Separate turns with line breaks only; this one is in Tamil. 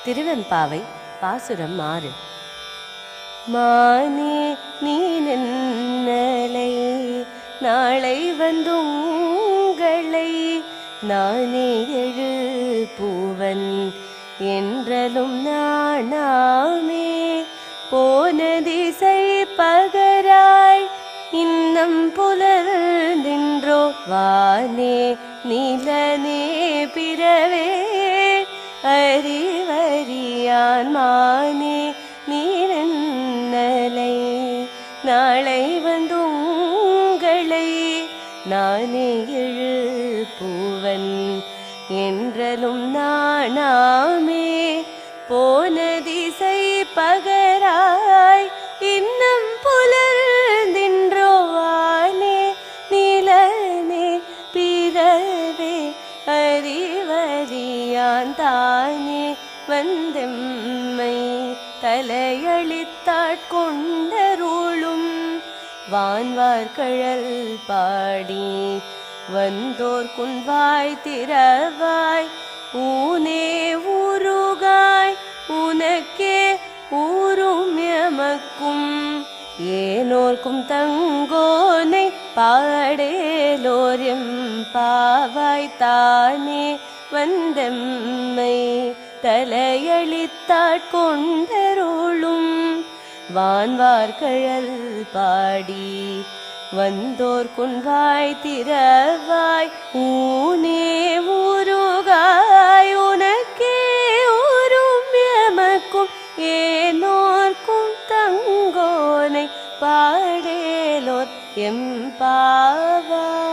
திருவெம்பாவை பாசுரம் 6. மானே நீ நென்னலை நாளை வந்துங்களை நானே எழுப்புவன் என்றலும் நாணாமே போன திசை பகராய் இன்னம் புலர்ந்தின்றோ வானே நிலனே பிறவே அறிவறியான் மானே நீரன்னலை நாளை வந்துங்களை நானே எழுப்புவன் என்றலும் நாணாமே போன திசை பகராய் இன்னம் புலர்ந்தின்றோ வானே நிலனே பிறவே அறிவறியான் தானே வந்தெம்மை தலையளித்தாட்கொண்டருளும் வான்வார்கழல் பாடி வந்தோர் குன்வாய் திறவாய் ஊனே ஊருகாய் உனக்கே ஊரும் எமக்கும் ஏனோர்க்கும் தங்கோனை பாடேலோர் பாவாய் தானே வந்தெம்மை தலையளித்தாட்கொண்டருளும் வான்வார்கழல் பாடி வந்தோர் குன்வாய் திறவாய் ஊனே ஊருகாய் உனக்கே ஊரும் எமக்கும் ஏனோர்க்கும் தங்கோனை பாடேலோர் எம்பாவாய்.